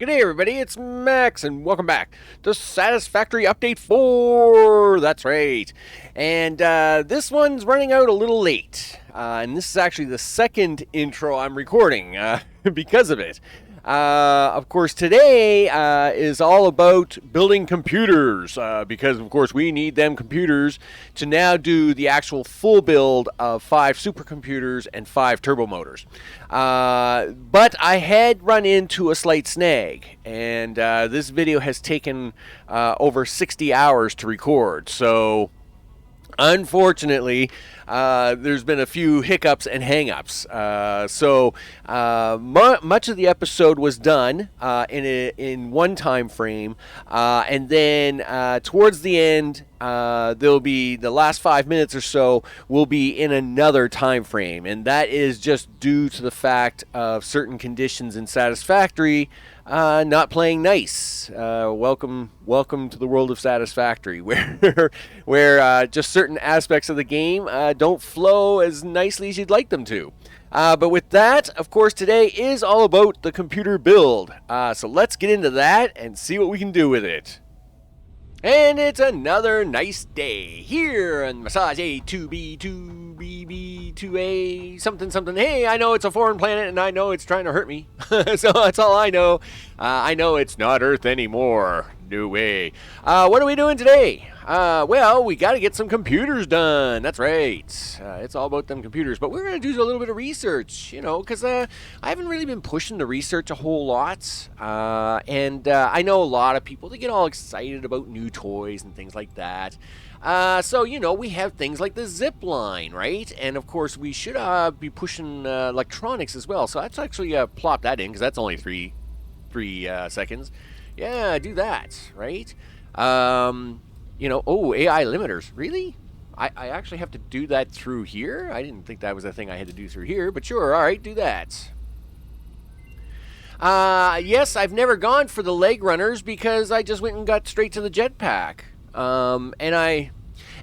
Good day, everybody. It's Max, and welcome back to Satisfactory Update 4. That's right. And this one's running out a little late. And this is actually the second intro I'm recording because of it. Of course, today is all about building computers because, of course, we need them computers to now do the actual full build of 5 supercomputers and 5 turbo motors. But I had run into a slight snag, and this video has taken over 60 hours to record. So, unfortunately, there's been a few hiccups and hang-ups. Much of the episode was done in one time frame, and then towards the end, there'll be the last 5 minutes or so will be in another time frame, and that is just due to the fact of certain conditions in Satisfactory not playing nice. Welcome to the world of Satisfactory, where just certain aspects of the game don't flow as nicely as you'd like them to. But with that, of course, today is all about the computer build. So let's get into that and see what we can do with it. And it's another nice day here on Massage A2B2BB2A something. Hey, I know it's a foreign planet and I know it's trying to hurt me. So that's all I know. I know it's not Earth anymore. No way. What are we doing today? Well, we got to get some computers done. That's right. It's all about them computers. But we're going to do a little bit of research, because I haven't really been pushing the research a whole lot. And I know a lot of people, they get all excited about new toys and things like that. So, we have things like the zip line, right? And, of course, we should be pushing electronics as well. So let's actually plop that in because that's only three seconds. Yeah, do that, right? AI limiters. Really? I actually have to do that through here? I didn't think that was a thing I had to do through here, but sure, all right, do that. Yes, I've never gone for the leg runners because I just went and got straight to the jetpack. And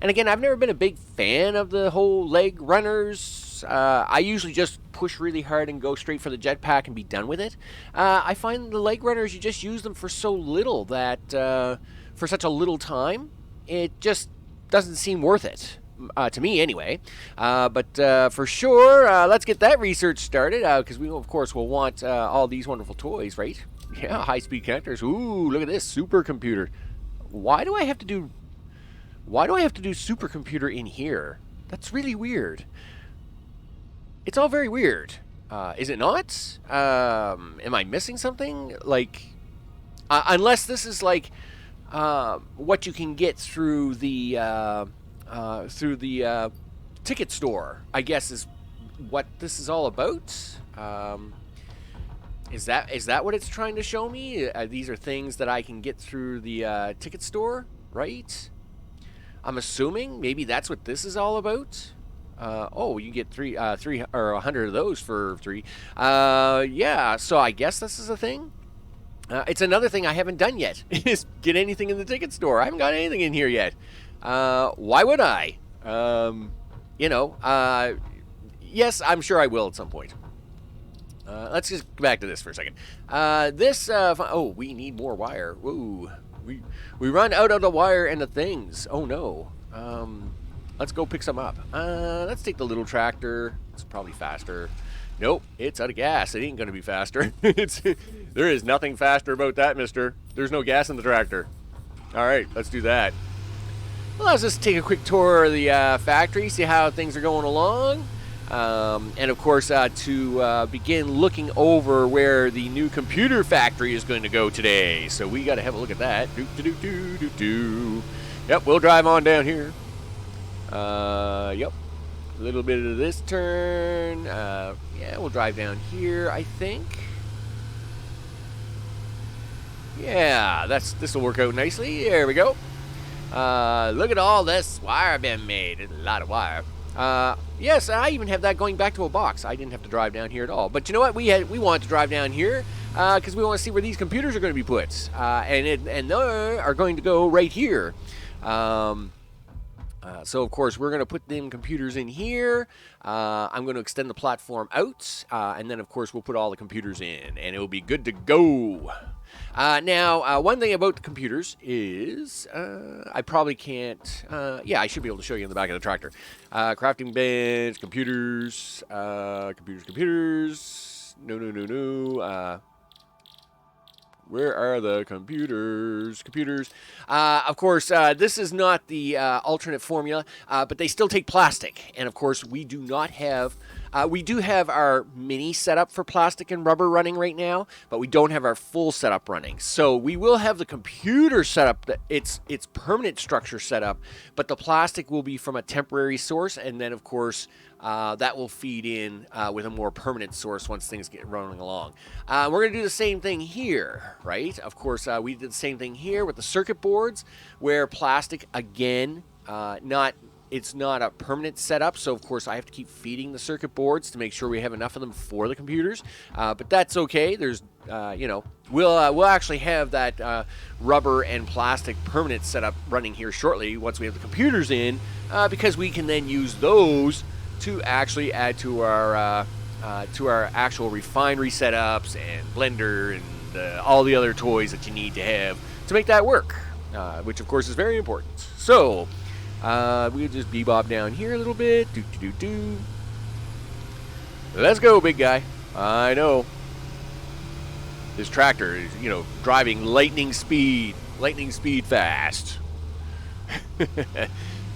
again, I've never been a big fan of the whole leg runners. I usually just push really hard and go straight for the jetpack and be done with it. I find the leg runners, you just use them for so little that, for such a little time, it just doesn't seem worth it. To me, anyway. But for sure, let's get that research started, because we, of course, will want all these wonderful toys, right? Yeah, high-speed connectors. Ooh, look at this, supercomputer. Why do I have to do supercomputer in here? That's really weird. It's all very weird. Is it not? Am I missing something? Like, unless this is like what you can get through the ticket store, I guess is what this is all about. Is that what it's trying to show me? These are things that I can get through the ticket store, right? I'm assuming maybe that's what this is all about. You get 300 or 100 of those for 3. Yeah, so I guess this is a thing. It's another thing I haven't done yet, is get anything in the ticket store. I haven't got anything in here yet. Why would I? Yes, I'm sure I will at some point. Let's just go back to this for a second. We need more wire. Whoa. We run out of the wire and the things. Oh, no. Let's go pick some up. Let's take the little tractor. It's probably faster. Nope, it's out of gas. It ain't going to be faster. There is nothing faster about that, mister. There's no gas in the tractor. All right, let's do that. Well, let's just take a quick tour of the factory, see how things are going along. And, of course, to begin looking over where the new computer factory is going to go today. So we got to have a look at that. Yep, we'll drive on down here. Yep. A little bit of this turn. Yeah, we'll drive down here, I think. Yeah, this will work out nicely. There we go. Look at all this wire being made. It's a lot of wire. Yes, I even have that going back to a box. I didn't have to drive down here at all. But you know what? We want to drive down here because we want to see where these computers are going to be put. And they are going to go right here. So, of course, we're going to put them computers in here. I'm going to extend the platform out. And then, of course, we'll put all the computers in. And it will be good to go. Now, one thing about the computers is I probably can't. Yeah, I should be able to show you in the back of the tractor. Crafting bench, computers, computers. No. Where are the computers? Of course, this is not the alternate formula, but they still take plastic. And of course, we do not have. We do have our mini setup for plastic and rubber running right now, but we don't have our full setup running. So we will have the computer setup, its permanent structure set up, but the plastic will be from a temporary source, and then of course that will feed in with a more permanent source once things get running along. We're going to do the same thing here, right? Of course, we did the same thing here with the circuit boards, where plastic, again, it's not a permanent setup, so of course I have to keep feeding the circuit boards to make sure we have enough of them for the computers. But that's okay. There's, we'll actually have that rubber and plastic permanent setup running here shortly once we have the computers in, because we can then use those to actually add to our actual refinery setups and blender and all the other toys that you need to have to make that work, which of course is very important. So. We'll just bebop down here a little bit. Let's go, big guy. I know. This tractor is, driving lightning speed fast.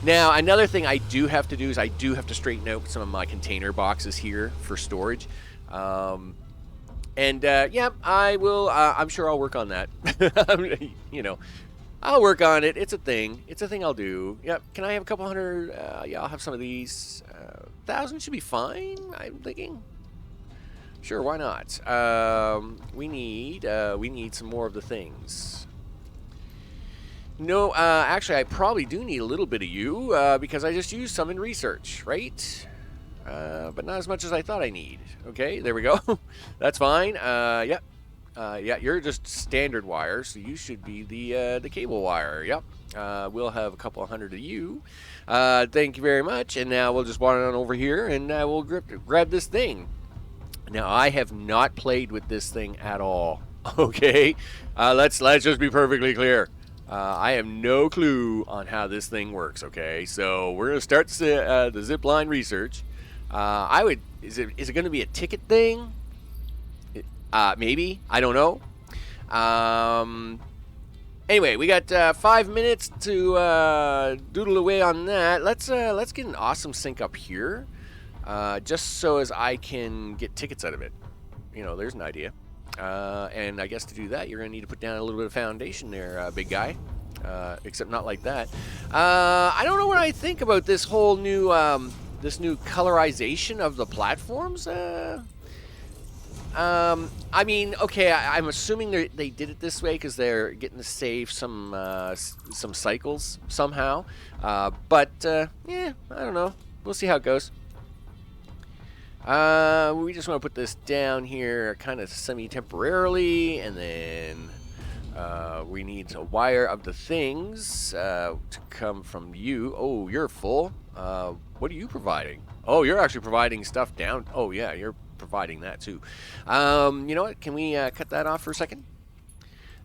Now, another thing I do have to do is I do have to straighten out some of my container boxes here for storage. Yeah, I will. I'm sure I'll work on that. I'll work on it. It's a thing. I'll do. Yep. Can I have a couple hundred? Yeah, I'll have some of these. 1,000 should be fine, I'm thinking. Sure, why not? We need some more of the things. No, actually, I probably do need a little bit of you because I just used some in research, right? But not as much as I thought I need. Okay, there we go. That's fine. Yep. Yeah, you're just standard wire, so you should be the cable wire. Yep. We'll have a couple hundred of you. Thank you very much. And now we'll just wander on over here, and we'll grab this thing. Now, I have not played with this thing at all. Okay? Let's just be perfectly clear. I have no clue on how this thing works. Okay? So we're gonna start the zipline research. Is it going to be a ticket thing? Maybe. I don't know. Anyway, we got 5 minutes to doodle away on that. Let's get an awesome sync up here, just so as I can get tickets out of it. There's an idea. And I guess to do that, you're going to need to put down a little bit of foundation there, big guy. Except not like that. I don't know what I think about this whole new colorization of the platforms. I mean, okay, I'm assuming they did it this way because they're getting to save some cycles somehow. But yeah, I don't know. We'll see how it goes. We just want to put this down here kind of semi-temporarily, and then we need a wire of the things to come from you. Oh, you're full. What are you providing? Oh, you're actually providing stuff down. Oh, yeah, you're providing that too. You know what? Can we cut that off for a second?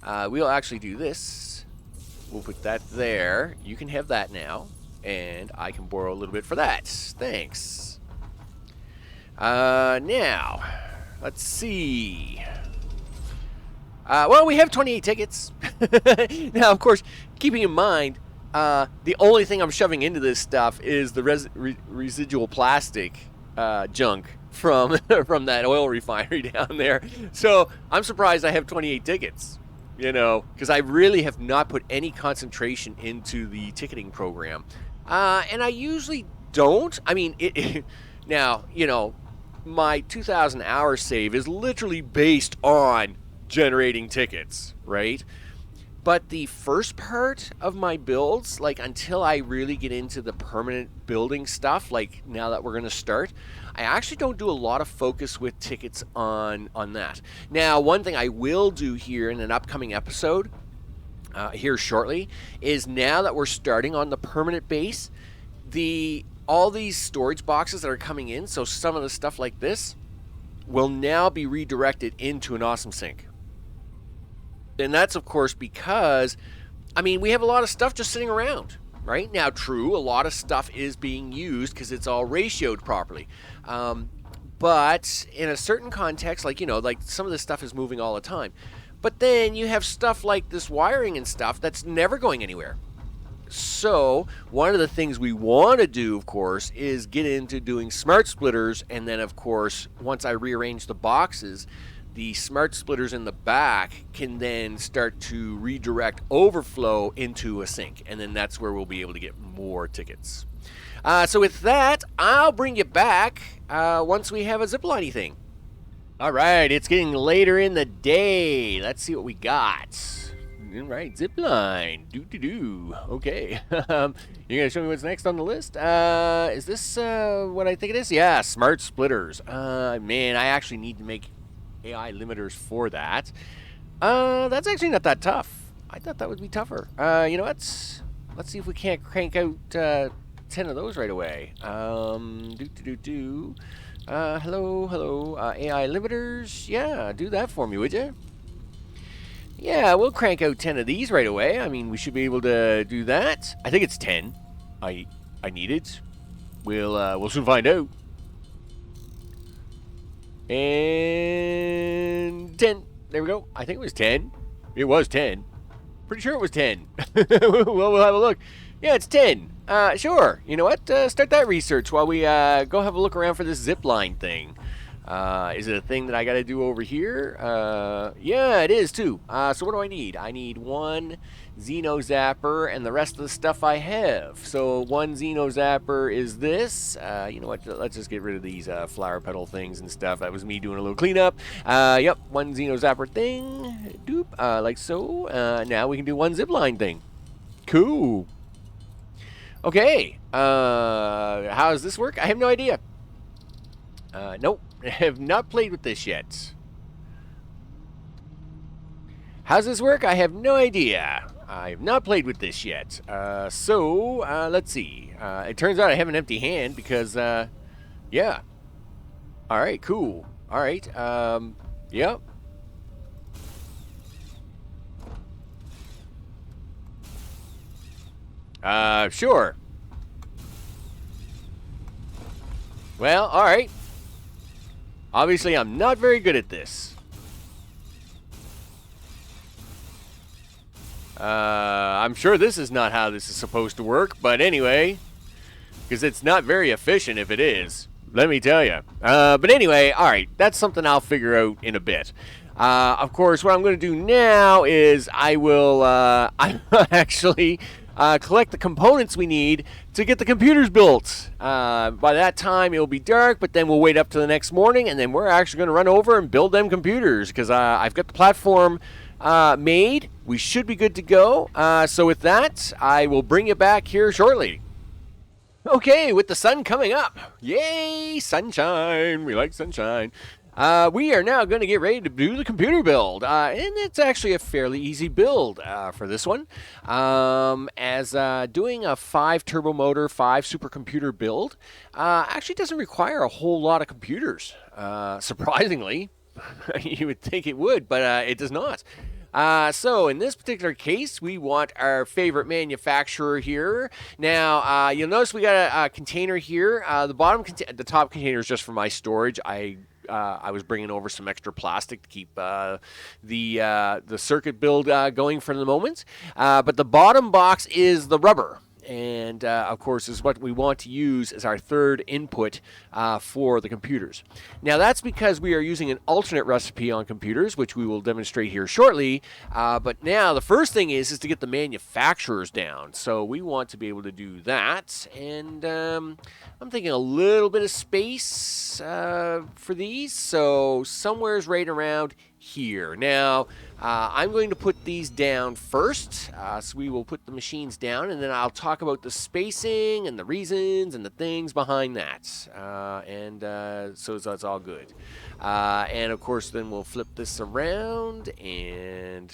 We'll actually do this. We'll put that there. You can have that now, and I can borrow a little bit for that. Thanks. Now, let's see. Well, we have 28 tickets. Now, of course, keeping in mind, the only thing I'm shoving into this stuff is the residual plastic junk from from that oil refinery down there. So I'm surprised I have 28 tickets, because I really have not put any concentration into the ticketing program. And I usually don't. I mean, now, my 2,000 hour save is literally based on generating tickets, right? But the first part of my builds, like until I really get into the permanent building stuff, like now that we're going to start, I actually don't do a lot of focus with tickets on that. Now, one thing I will do here in an upcoming episode, here shortly, is now that we're starting on the permanent base, all these storage boxes that are coming in, so some of the stuff like this, will now be redirected into an awesome sync. And that's, of course, because, I mean, we have a lot of stuff just sitting around. Right? Now, true, a lot of stuff is being used because it's all ratioed properly. But in a certain context, like, you know, like some of this stuff is moving all the time. But then you have stuff like this wiring and stuff that's never going anywhere. So one of the things we want to do, of course, is get into doing smart splitters. And then, of course, once I rearrange the boxes, the smart splitters in the back can then start to redirect overflow into a sink. And then that's where we'll be able to get more tickets. So with that, I'll bring you back once we have a zipline thing. All right, it's getting later in the day. Let's see what we got. All right, zipline. Do. Okay. You're going to show me what's next on the list? Is this what I think it is? Yeah, smart splitters. Man, I actually need to make AI limiters for that. That's actually not that tough. I thought that would be tougher. You know what? Let's see if we can't crank out 10 of those right away. Hello. AI limiters. Yeah, do that for me, would you? Yeah, we'll crank out 10 of these right away. I mean, we should be able to do that. I think it's 10. I need it. We'll soon find out. And 10. There we go. I think it was 10. It was 10. Pretty sure it was 10. Well, we'll have a look. Yeah, it's 10. Sure. You know what? Start that research while we go have a look around for this zipline thing. Is it a thing that I got to do over here? Yeah, it is too. So what do I need? I need one Xeno Zapper and the rest of the stuff I have. So one Xeno Zapper is this. You know what? Let's just get rid of these flower petal things and stuff. That was me doing a little cleanup. Yep, one Xeno Zapper thing. Doop, like so. Now we can do one zipline thing. Cool. Okay. How does this work? I have no idea. Nope. I have not played with this yet. How's this work? I have no idea. I have not played with this yet. So, let's see. It turns out I have an empty hand because, yeah. Alright, cool. Alright, yep. Sure. Well, alright. Obviously, I'm not very good at this. I'm sure this is not how this is supposed to work, but anyway, because it's not very efficient if it is, let me tell you. But anyway, alright, that's something I'll figure out in a bit. Of course, what I'm going to do now is I will actually collect the components we need to get the computers built. By that time, it'll be dark, but then we'll wait up to the next morning, and then we're actually going to run over and build them computers, because I've got the platform made. We should be good to go. So with that, I will bring you back here shortly. Okay, with the sun coming up. Yay, sunshine. We like sunshine. We are now going to get ready to do the computer build, and it's actually a fairly easy build for this one. As doing a 5 turbo motor, 5 supercomputer build actually doesn't require a whole lot of computers, surprisingly. You would think it would, but it does not. So in this particular case, we want our favorite manufacturer here. Now, you'll notice we got a container here. The top container is just for my storage. I was bringing over some extra plastic to keep the circuit build going for the moment. But the bottom box is the rubber. And, of course, is what we want to use as our third input for the computers. Now, that's because we are using an alternate recipe on computers, which we will demonstrate here shortly. But now, the first thing is to get the manufacturers down. So we want to be able to do that. And I'm thinking a little bit of space for these. So somewhere's right around here. Now, I'm going to put these down first. So we will put the machines down, and then I'll talk about the spacing and the reasons and the things behind that. So that's all good. And of course, then we'll flip this around, and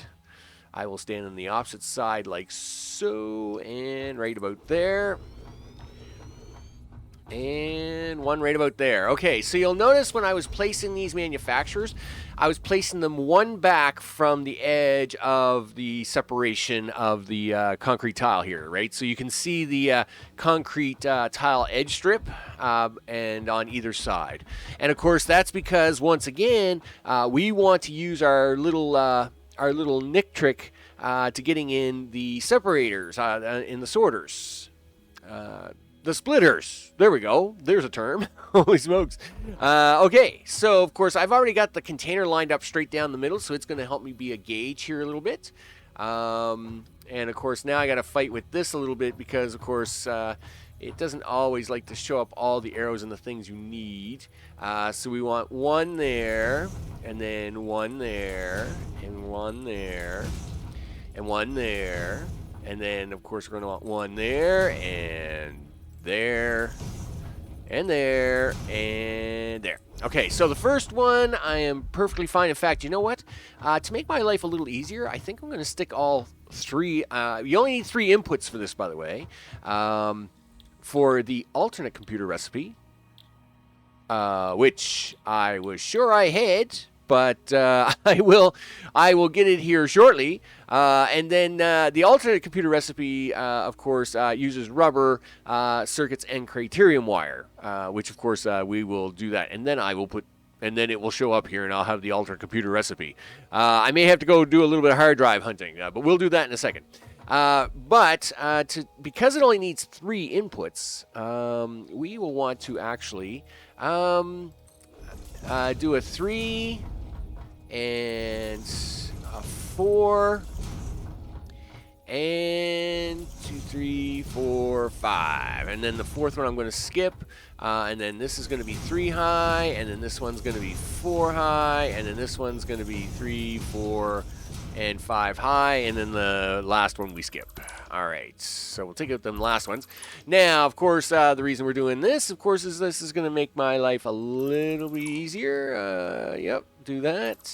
I will stand on the opposite side like so, and right about there. And one right about there. Okay, so you'll notice when I was placing these manufacturers, I was placing them one back from the edge of the separation of the concrete tile here, right? So you can see the concrete tile edge strip and on either side. And of course, that's because, once again, we want to use our little nick trick to getting in the separators, in the sorters. The splitters. There we go. There's a term. Holy smokes. Okay, so of course I've already got the container lined up straight down the middle, so it's going to help me be a gauge here a little bit. And of course now I got to fight with this a little bit because of course it doesn't always like to show up all the arrows and the things you need. So we want one there, and then one there, and one there, and one there, and then of course we're going to want one there, and there, and there, and there. Okay, so the first one I am perfectly fine. In fact, you know what? To make my life a little easier, I think I'm going to stick all three. You only need 3 inputs for this, by the way. For the alternate computer recipe, which I was sure I had, but I will get it here shortly. And then the alternate computer recipe, of course, uses rubber circuits and criterium wire, which of course we will do that. And then I will put, and then it will show up here, and I'll have the alternate computer recipe. I may have to go do a little bit of hard drive hunting, but we'll do that in a second. Because it only needs 3 inputs, we will want to actually do a 3 and a 4 and 2, 3, 4, 5, and then the 4th one I'm going to skip, and then this is going to be 3 high, and then this one's going to be 4 high, and then this one's going to be 3, 4, and 5 high, and then the last one we skip. All right, so we'll take out them last ones. Now, of course, the reason we're doing this, of course, is this is going to make my life a little bit easier. Yep, do that,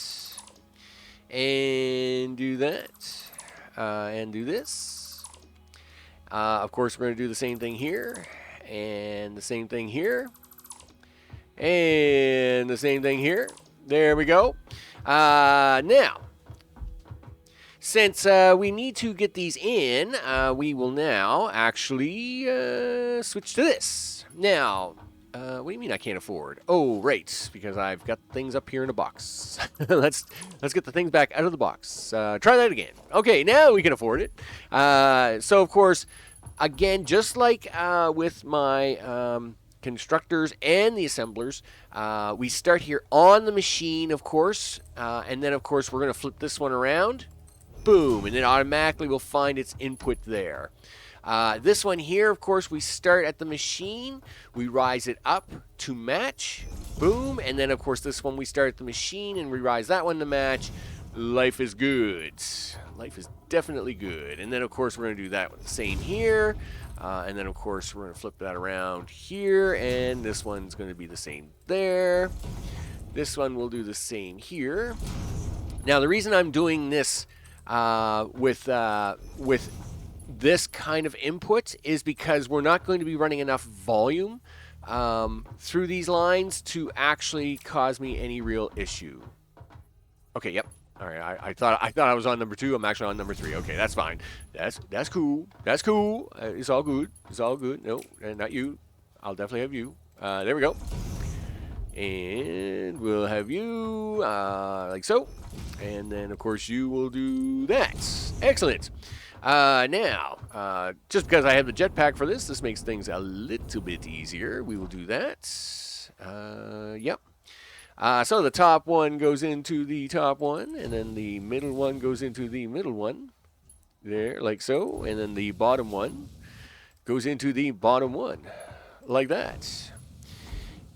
and do that, and do this. Of course, we're going to do the same thing here, and the same thing here, and the same thing here. There we go. Now, since we need to get these in, we will now actually switch to this. Now, what do you mean I can't afford? Oh, right, because I've got things up here in a box. let's get the things back out of the box. Try that again. Okay, now we can afford it. So, of course, again, just like with my constructors and the assemblers, we start here on the machine, of course, and then, of course, we're going to flip this one around. Boom, and it automatically will find its input there. This one here, of course, we start at the machine, we rise it up to match, boom, and then, of course, this one we start at the machine and we rise that one to match. Life is good. Life is definitely good. And then, of course, we're going to do that with the same here, and then, of course, we're going to flip that around here, and this one's going to be the same there. This one will do the same here. Now, the reason I'm doing this with this kind of input is because we're not going to be running enough volume through these lines to actually cause me any real issue. Okay, yep. All right, I thought I was on number 2. I'm actually on number 3. Okay, that's fine. That's cool. That's cool. It's all good. It's all good. No, not you. I'll definitely have you. There we go. And we'll have you like so. And then, of course, you will do that. Excellent. Now, just because I have the jetpack for this makes things a little bit easier. We will do that. Yep. So the top one goes into the top one, and then the middle one goes into the middle one. There, like so. And then the bottom one goes into the bottom one, like that.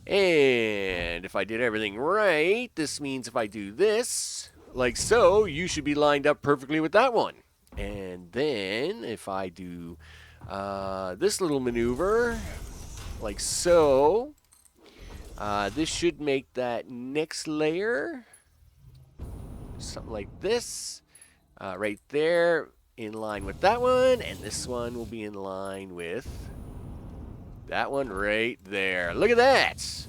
And if I did everything right, this means if I do this, like so, you should be lined up perfectly with that one. And then if I do this little maneuver, like so, this should make that next layer something like this, right there, in line with that one, and this one will be in line with That one right there. Look at that.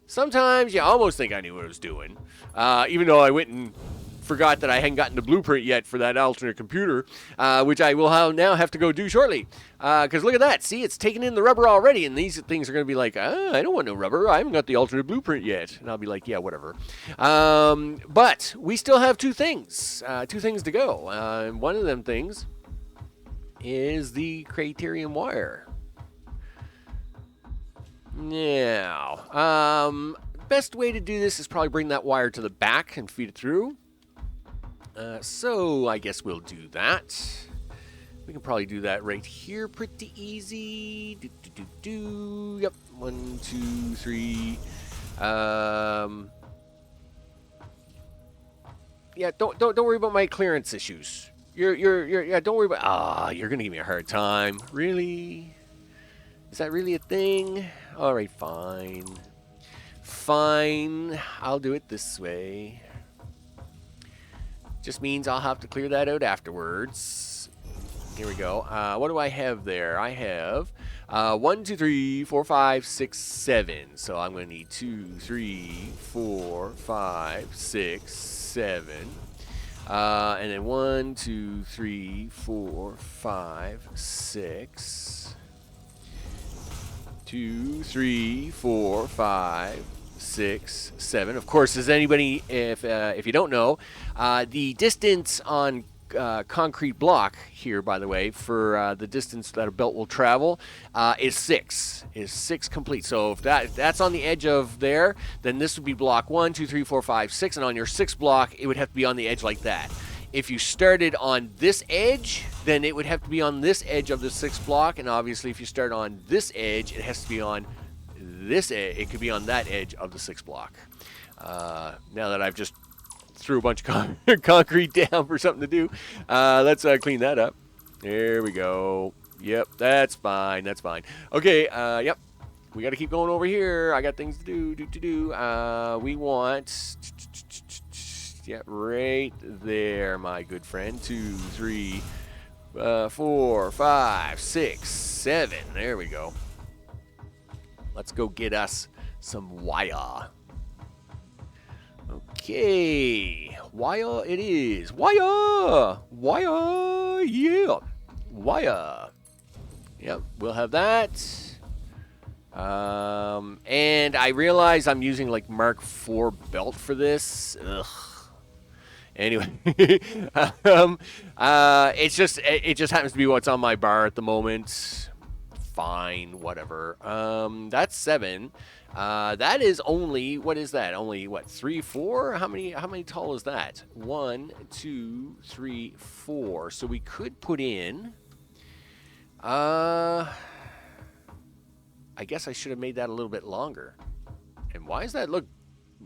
Sometimes you almost think I knew what I was doing, even though I went and forgot that I hadn't gotten the blueprint yet for that alternate computer, which I will now have to go do shortly. Because look at that. See, it's taking in the rubber already, and these things are going to be like, I don't want no rubber. I haven't got the alternate blueprint yet. And I'll be like, yeah, whatever. But we still have two things to go. And one of them things is the Criterion wire. Now, best way to do this is probably bring that wire to the back and feed it through. So I guess we'll do that. We can probably do that right here pretty easy. Yep, 1, 2, 3. Yeah, don't worry about my clearance issues. Yeah, don't worry about. You're gonna give me a hard time. Really? Is that really a thing? All right, fine. Fine. I'll do it this way. Just means I'll have to clear that out afterwards. Here we go. What do I have there? I have 1, 2, 3, 4, 5, 6, 7. So I'm going to need 2, 3, 4, 5, 6, 7. And then 1, 2, 3, 4, 5, 6. 2, 3, 4, 5, 6, 7. Of course, as anybody, if you don't know, the distance on concrete block here, by the way, for the distance that a belt will travel, is 6. Is 6 complete. So if that's on the edge of there, then this would be block 1, 2, 3, 4, 5, 6, and on your 6th block, it would have to be on the edge like that. If you started on this edge, then it would have to be on this edge of the 6th block, and obviously if you start on this edge, it has to be on this edge. It could be on that edge of the 6th block. Now that I've just threw a bunch of concrete down for something to do, let's clean that up. There we go. Yep, that's fine. That's fine. Okay, yep. We got to keep going over here. I got things to do. We want... Yeah, right there, my good friend. 2, 3, 4, 5, 6, 7. There we go. Let's go get us some wire. Okay, wire it is. Wire, yeah, wire. Yep, we'll have that. And I realize I'm using like Mark IV belt for this. Ugh. Anyway, it just happens to be what's on my bar at the moment. Fine, whatever. That's 7. That is only, what is that? Only what, 3, 4? How many tall is that? 1, 2, 3, 4. So we could put in. I guess I should have made that a little bit longer. And why does that look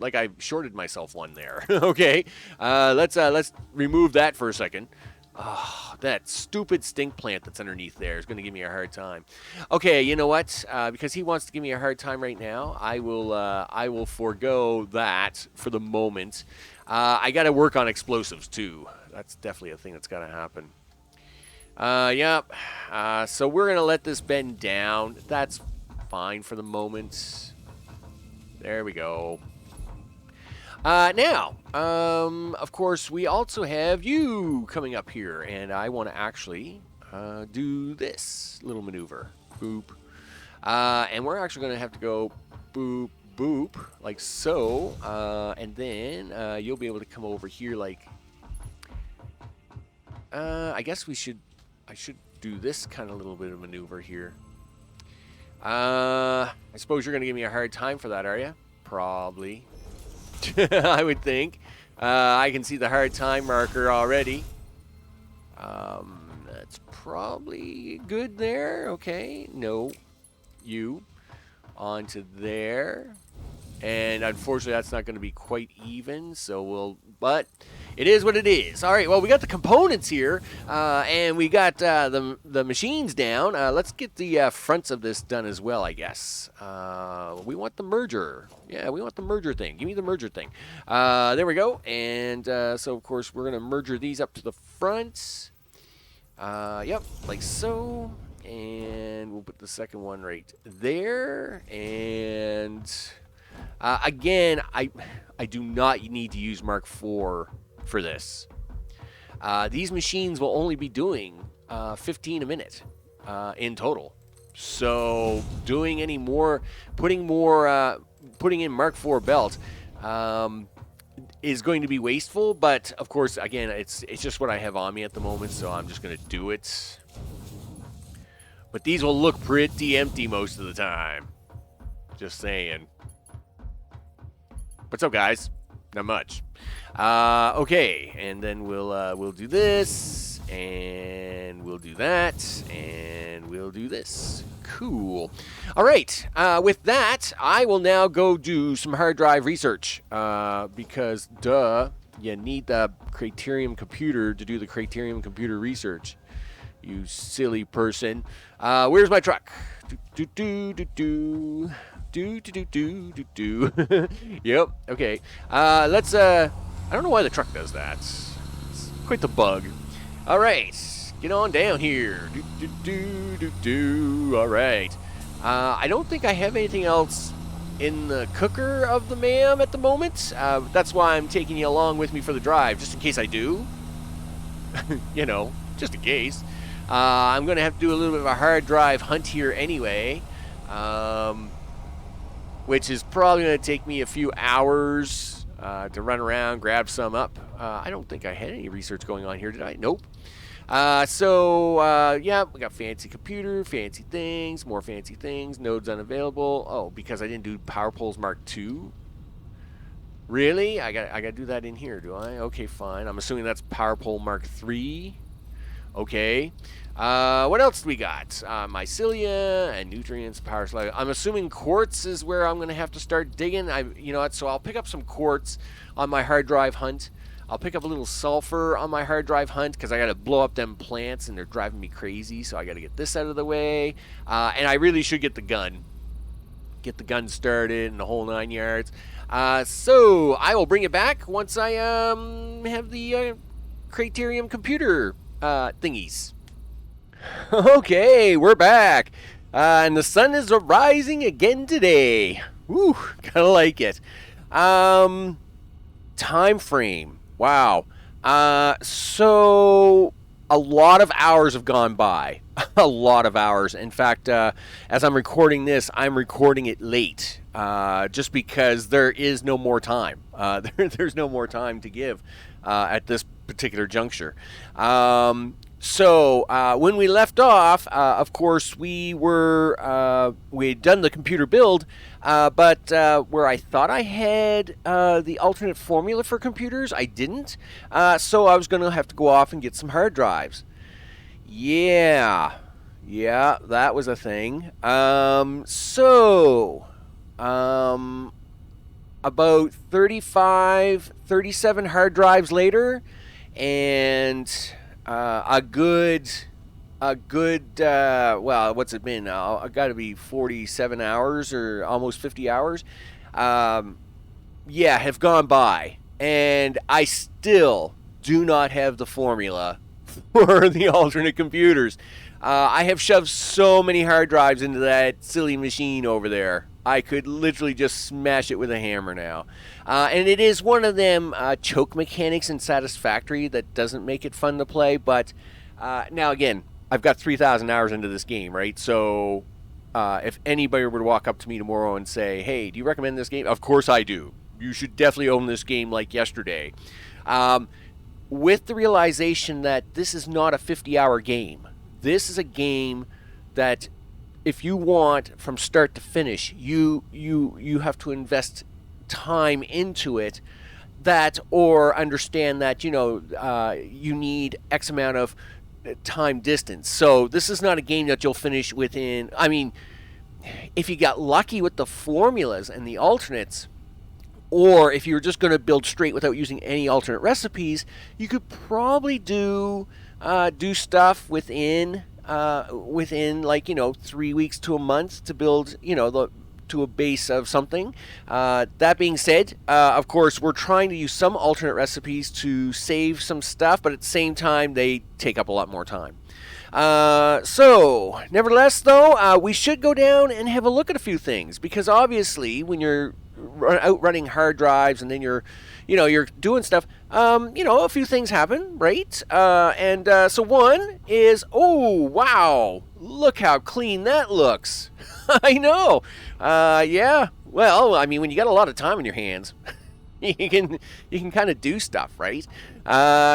like I shorted myself one there? Okay, let's remove that for a second. Oh, that stupid stink plant that's underneath there is going to give me a hard time. Okay, you know what? Because he wants to give me a hard time right now, I will forego that for the moment. I got to work on explosives too. That's definitely a thing that's got to happen. Yep. So we're going to let this bend down. That's fine for the moment. There we go. Now, of course, we also have you coming up here, and I want to actually do this little maneuver. Boop. And we're actually going to have to go boop, boop, like so, and then you'll be able to come over here like... I guess I should do this kind of little bit of maneuver here. I suppose you're going to give me a hard time for that, are you? Probably. I would think. I can see the hard time marker already. That's probably good there. Okay. No. You. Onto there. And unfortunately, that's not going to be quite even. So but it is what it is. All right. Well, we got the components here, and we got the machines down. Let's get the fronts of this done as well, I guess. We want the merger. Yeah, we want the merger thing. Give me the merger thing. There we go. And so, of course, we're going to merger these up to the front. Yep, like so. and we'll put the second one right there. And again, I do not need to use Mark IV for this. These machines will only be doing 15 a minute in total. So doing any more, putting in Mark IV belt is going to be wasteful. But of course, again, it's just what I have on me at the moment, so I'm just going to do it. But these will look pretty empty most of the time. Just saying. What's up, guys? Not much. Okay, and then we'll do this, and we'll do that, and we'll do this. Cool. All right. With that, I will now go do some hard drive research because, duh, you need the Criterium computer to do the Criterium computer research. You silly person. Where's my truck? Yep. Okay. Let's. I don't know why the truck does that. It's quite the bug. All right. Get on down here. All right. I don't think I have anything else in the cooker of the ma'am at the moment. That's why I'm taking you along with me for the drive, just in case I do. You know, just in case. I'm going to have to do a little bit of a hard drive hunt here anyway, which is probably going to take me a few hours to run around, grab some up. I don't think I had any research going on here, did I? Nope. Yeah, we got fancy computer, fancy things, more fancy things, nodes unavailable. Oh, because I didn't do Power Poles Mark II? Really? I got to do that in here, do I? Okay, fine. I'm assuming that's Power Pole Mark III. Okay. What else do we got? Mycelia and nutrients, power slug. I'm assuming quartz is where I'm going to have to start digging. You know what? So I'll pick up some quartz on my hard drive hunt. I'll pick up a little sulfur on my hard drive hunt because I got to blow up them plants and they're driving me crazy. So I got to get this out of the way. And I really should get the gun. Get the gun started and the whole 9 yards. So I will bring it back once I have the Criterium computer thingies. Okay, we're back. And the sun is rising again today. Woo, kind of like it. Time frame. Wow. So a lot of hours have gone by. A lot of hours. In fact, as I'm recording this, I'm recording it late. Just because there is no more time. There's no more time to give at this particular juncture. So when we left off, of course, we had done the computer build, but where I thought I had the alternate formula for computers, I didn't. So I was going to have to go off and get some hard drives. Yeah, that was a thing. About 35, 37 hard drives later, and a good well, what's it been? I got to be 47 hours or almost 50 hours. Have gone by, and I still do not have the formula for the alternate computers. I have shoved so many hard drives into that silly machine over there. I could literally just smash it with a hammer now. And it is one of them choke mechanics in Satisfactory that doesn't make it fun to play. But now, again, I've got 3,000 hours into this game, right? So if anybody were to walk up to me tomorrow and say, hey, do you recommend this game? Of course I do. You should definitely own this game like yesterday. With the realization that this is not a 50-hour game. This is a game that if you want from start to finish, you have to invest time into it, or understand that you need X amount of time distance. So this is not a game that you'll finish within. I mean, if you got lucky with the formulas and the alternates, or if you're just going to build straight without using any alternate recipes, you could probably do stuff within 3 weeks to a month to build, to a base of something. That being said, of course, we're trying to use some alternate recipes to save some stuff, but at the same time, they take up a lot more time. So, nevertheless, though, we should go down and have a look at a few things, because obviously, when you're out running hard drives and then you're doing stuff, a few things happen, right? So one is, oh, wow, look how clean that looks. I know. Yeah, well, I mean, when you got a lot of time on your hands, you can kind of do stuff, right?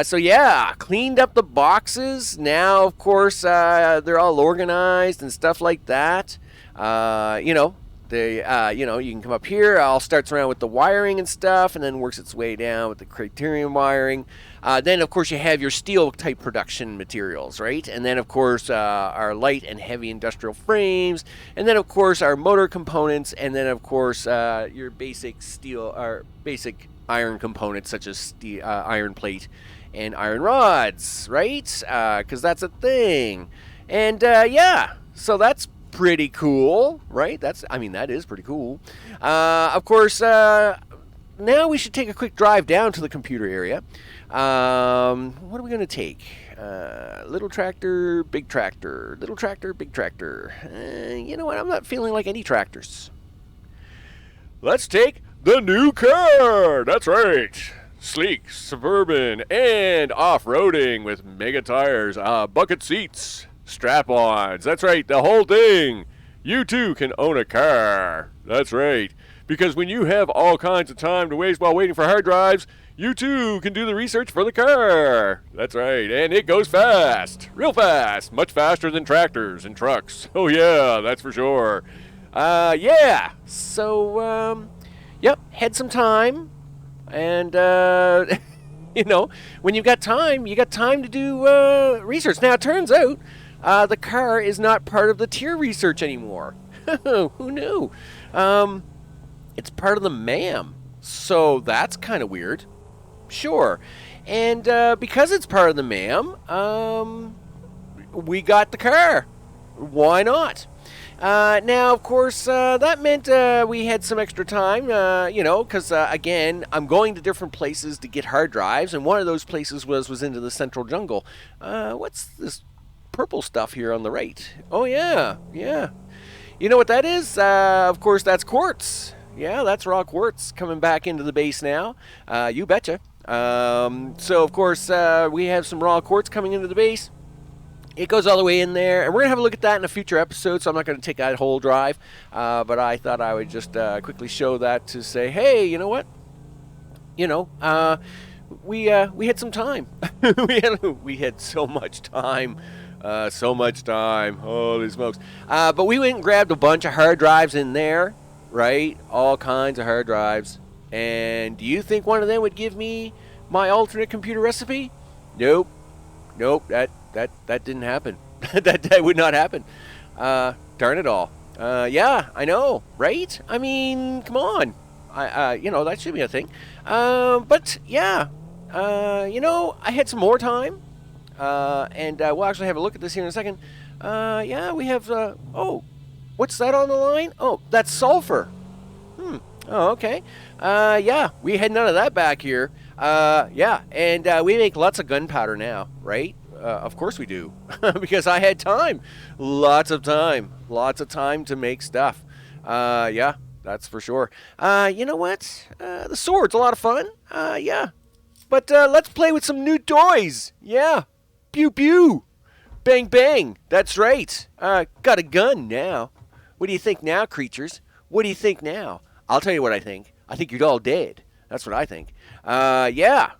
So yeah, cleaned up the boxes. Now, of course, they're all organized and stuff like that. You can come up here. It all starts around with the wiring and stuff, and then works its way down with the criterion wiring. Then, of course, you have your steel type production materials, right? And then, of course, our light and heavy industrial frames, and then, of course, our motor components, and then, of course, your basic steel, or basic iron components such as steel, iron plate and iron rods, right? Because that's a thing. And yeah, so that's pretty cool, right? That is pretty cool. Of course, now we should take a quick drive down to the computer area. What are we going to take? Little tractor, big tractor. Little tractor, big tractor. You know what? I'm not feeling like any tractors. Let's take the new car! That's right! Sleek, suburban, and off-roading with mega tires, bucket seats, strap-ons. That's right, the whole thing. You too can own a car. That's right. Because when you have all kinds of time to waste while waiting for hard drives, you too can do the research for the car. That's right, and it goes fast. Real fast. Much faster than tractors and trucks. Oh yeah, that's for sure. Yeah. So, yep, had some time. And, when you've got time, you got time to do research. Now, it turns out the car is not part of the tier research anymore. Who knew? It's part of the MAM. So that's kind of weird. Sure. And because it's part of the MAM, we got the car. Why not? Now, of course, that meant we had some extra time, because, again, I'm going to different places to get hard drives, and one of those places was into the central jungle. What's this purple stuff here on the right? Oh, yeah. You know what that is? Of course, that's quartz. Yeah, that's raw quartz coming back into the base now. You betcha. So, of course, we have some raw quartz coming into the base. It goes all the way in there, and we're going to have a look at that in a future episode, so I'm not going to take that whole drive. But I thought I would just quickly show that to say, hey, you know what? We had some time. we had so much time. Holy smokes. But we went and grabbed a bunch of hard drives in there, right? All kinds of hard drives. And do you think one of them would give me my alternate computer recipe? Nope. That didn't happen. that would not happen. Darn it all. Yeah, I know, right? I mean, come on. That should be a thing. But yeah, I had some more time. And we'll actually have a look at this here in a second. Yeah, we have, what's that on the line? Oh, that's sulfur. Oh, okay. Yeah, we had none of that back here. Yeah, and we make lots of gunpowder now, right? Of course we do, because I had time. Lots of time to make stuff. Yeah, that's for sure. You know what? The sword's a lot of fun. Yeah. But let's play with some new toys. Yeah. Pew pew. Bang bang. That's right. Got a gun now. What do you think now, creatures? What do you think now? I'll tell you what I think. I think you're all dead. That's what I think. Yeah.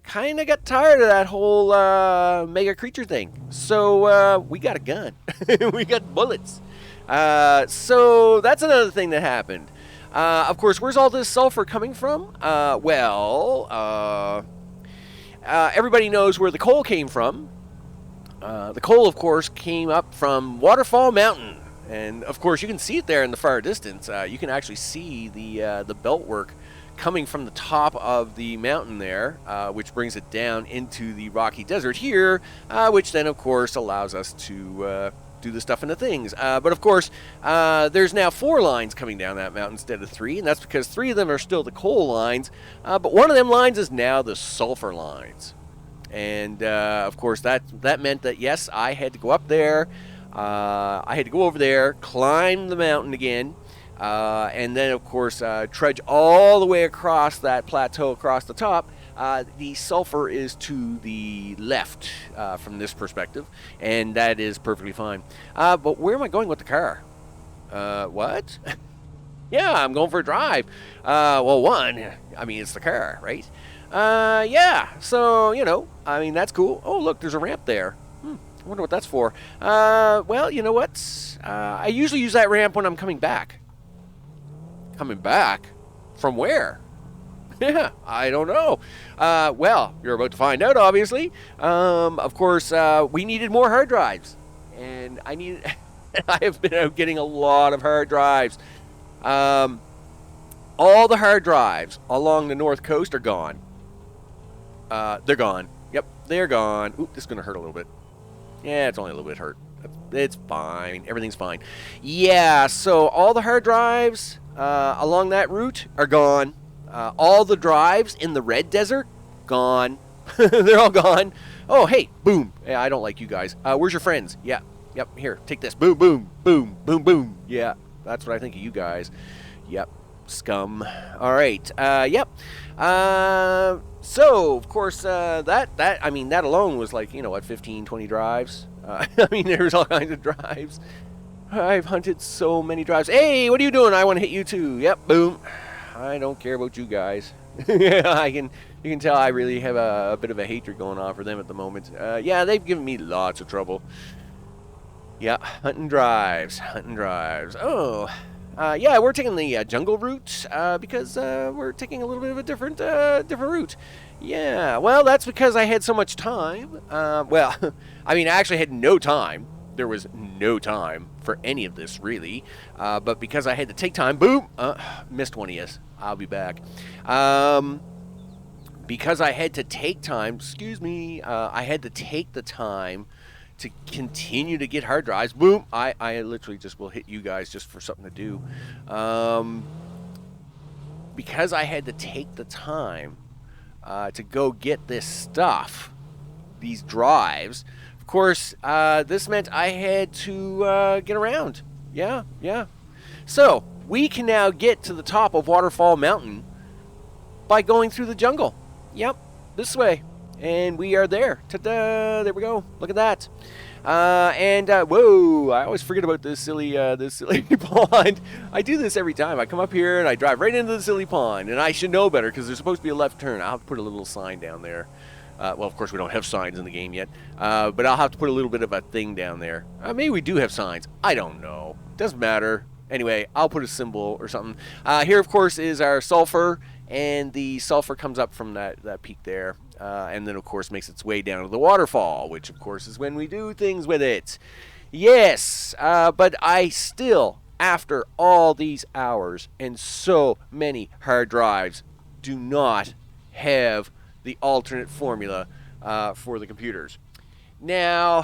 Kind of got tired of that whole mega creature thing. So we got a gun. We got bullets. So that's another thing that happened. Of course, where's all this sulfur coming from? Everybody knows where the coal came from. The coal, of course, came up from Waterfall Mountain. And, of course, you can see it there in the far distance. You can actually see the beltwork coming from the top of the mountain there, which brings it down into the rocky desert here, which then, of course, allows us to do the stuff in the things. But of course, there's now 4 lines coming down that mountain instead of 3, and that's because 3 of them are still the coal lines, but one of them lines is now the sulfur lines. And of course, that meant that yes, I had to go up there. I had to go over there, climb the mountain again, and then of course trudge all the way across that plateau across the top. The sulfur is to the left from this perspective, and that is perfectly fine. But where am I going with the car? What? Yeah, I'm going for a drive. Well, one, I mean, it's the car, right? Yeah, so, you know, I mean, that's cool. Oh, look, there's a ramp there. I wonder what that's for. Well, you know what? I usually use that ramp when I'm coming back. Coming back? From where? Yeah, I don't know. Well, you're about to find out, obviously. Of course, we needed more hard drives. And I have been out getting a lot of hard drives. All the hard drives along the north coast are gone. They're gone. Yep, they're gone. Oop, this is going to hurt a little bit. Yeah, it's only a little bit hurt. It's fine. Everything's fine. Yeah, so all the hard drives along that route are gone. All the drives in the red desert, gone. They're all gone. Oh, hey, boom. Yeah, I don't like you guys. Where's your friends? Yeah, yep, here, take this. Boom, boom, boom, boom, boom. Yeah, that's what I think of you guys. Yep, scum. All right, yep. So, of course, I mean, that alone was like, you know, what, 15, 20 drives? I mean, there's all kinds of drives. I've hunted so many drives. Hey, what are you doing? I want to hit you too. Yep, boom. I don't care about you guys. Yeah, you can tell I really have a bit of a hatred going on for them at the moment. Yeah, they've given me lots of trouble. Yeah, hunting drives. Oh, yeah, we're taking the jungle route because we're taking a little bit of a different route. Yeah, well, that's because I had so much time. Well, I mean, I actually had no time. There was no time for any of this, really. But because I had to take time, boom, missed one of you. I'll be back. Because I had to take time, excuse me, I had to take the time to continue to get hard drives. Boom, I literally just will hit you guys just for something to do. Because I had to take the time to go get this stuff, these drives, of course, this meant I had to get around. Yeah. So, we can now get to the top of Waterfall Mountain by going through the jungle. Yep, this way. And we are there. Ta-da! There we go. Look at that. Whoa! I always forget about this silly pond. I do this every time. I come up here and I drive right into the silly pond. And I should know better because there's supposed to be a left turn. I'll have to put a little sign down there. Well, of course, we don't have signs in the game yet. But I'll have to put a little bit of a thing down there. Maybe we do have signs. I don't know. Doesn't matter. Anyway, I'll put a symbol or something. Here, of course, is our sulfur. And the sulfur comes up from that peak there. And then, of course, makes its way down to the waterfall, which, of course, is when we do things with it. Yes, but I still, after all these hours and so many hard drives, do not have the alternate formula for the computers. Now,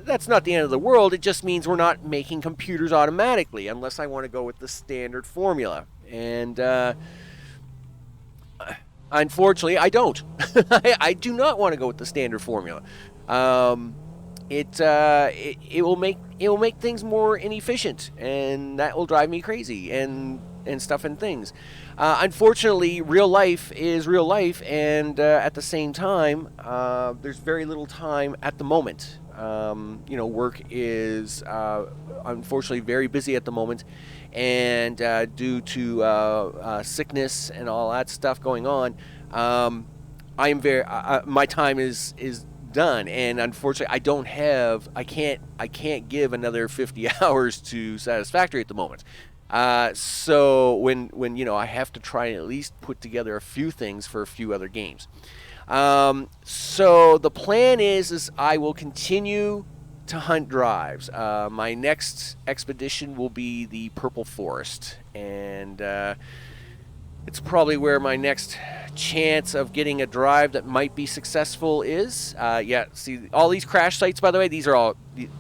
that's not the end of the world. It just means we're not making computers automatically, unless I want to go with the standard formula. And unfortunately, I don't. I do not want to go with the standard formula. It will make things more inefficient, and that will drive me crazy and stuff and things. Unfortunately, real life is real life, and at the same time, there's very little time at the moment. Work is unfortunately very busy at the moment, and due to sickness and all that stuff going on, my time is done, and unfortunately, I can't give another 50 hours to Satisfactory at the moment. So when I have to try and at least put together a few things for a few other games. So the plan is I will continue to hunt drives. My next expedition will be the Purple Forest, and It's probably where my next chance of getting a drive that might be successful is. Yeah, see, all these crash sites, by the way, these are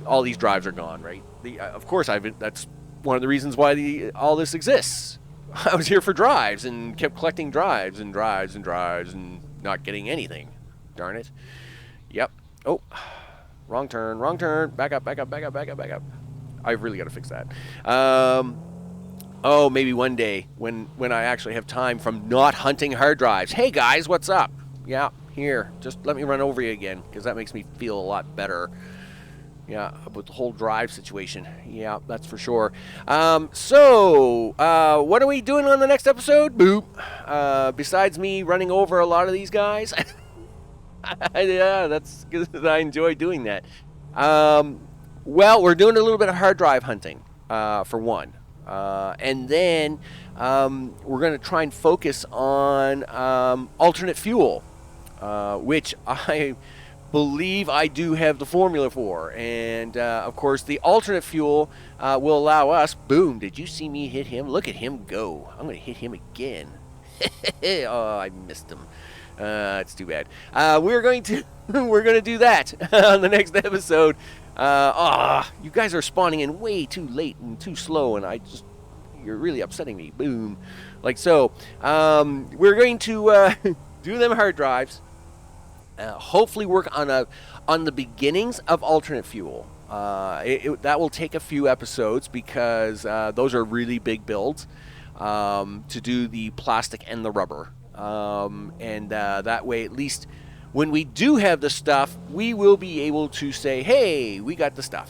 all these drives are gone, right? Of course, that's one of the reasons why all this exists. I was here for drives and kept collecting drives and drives and drives and not getting anything. Darn it. Yep. Oh, wrong turn, wrong turn. Back up, back up, back up, back up, back up. I've really got to fix that. Oh, maybe one day when I actually have time from not hunting hard drives. Hey guys, what's up? Yeah, here. Just let me run over you again, because that makes me feel a lot better. Yeah, about the whole drive situation. Yeah, that's for sure. So, what are we doing on the next episode? Boop. Besides me running over a lot of these guys. Yeah, that's because I enjoy doing that. Well, we're doing a little bit of hard drive hunting, for one. And then we're going to try and focus on alternate fuel, which I believe I do have the formula for. And, of course, the alternate fuel will allow us... Boom, did you see me hit him? Look at him go. I'm going to hit him again. Oh, I missed him. It's too bad. We're going to do that on the next episode. You guys are spawning in way too late and too slow, and you're really upsetting me. Boom. Like so. We're going to do them hard drives. Hopefully work on the beginnings of alternate fuel. That will take a few episodes because those are really big builds to do the plastic and the rubber. And that way, at least when we do have the stuff, we will be able to say, hey, we got the stuff.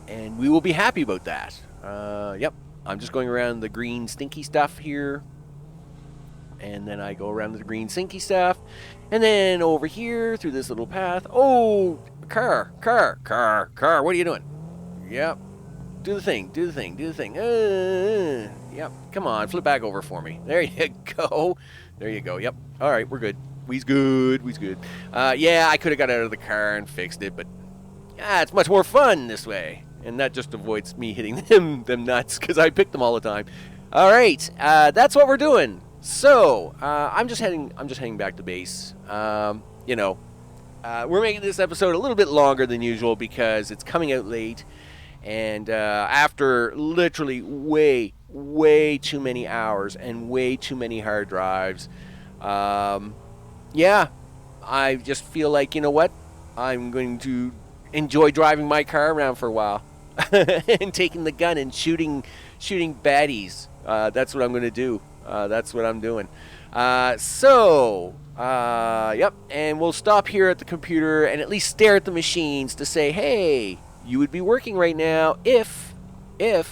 And we will be happy about that. Yep, I'm just going around the green stinky stuff here. And then I go around the green stinky stuff. And then over here through this little path. Oh, car, what are you doing? Yep, do the thing. Yep, come on, flip back over for me. There you go. Yep, all right, we're good. We's good. Yeah, I could have got out of the car and fixed it, but it's much more fun this way. And that just avoids me hitting them nuts, because I pick them all the time. All right, that's what we're doing. So, I'm just heading back to base. We're making this episode a little bit longer than usual because it's coming out late. And after literally way too many hours and way too many hard drives, yeah, I just feel like, you know what? I'm going to enjoy driving my car around for a while and taking the gun and shooting baddies. That's what I'm going to do. That's what I'm doing. Yep, and we'll stop here at the computer and at least stare at the machines to say, hey, you would be working right now if I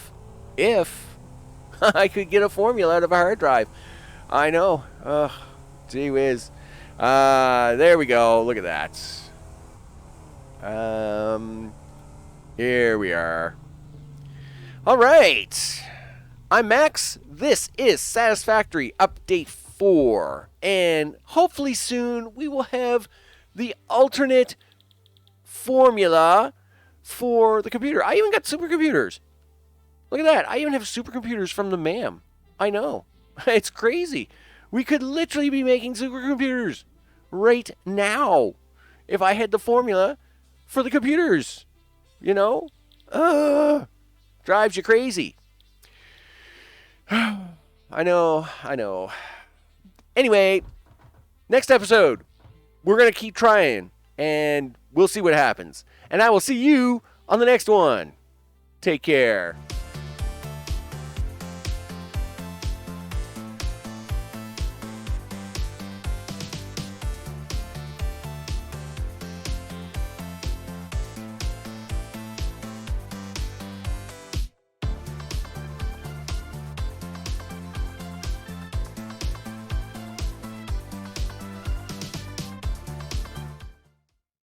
could get a formula out of a hard drive. I know. Ugh, gee whiz. There we go. Look at that. Here we are. All right. I'm Max. This is Satisfactory Update 4. And hopefully soon we will have the alternate formula for the computer. I even got supercomputers. Look at that. I even have supercomputers from the MAM. I know. It's crazy. We could literally be making supercomputers right now if I had the formula for the computers. You know? Drives you crazy. I know. Anyway, next episode, we're going to keep trying, and we'll see what happens. And I will see you on the next one. Take care.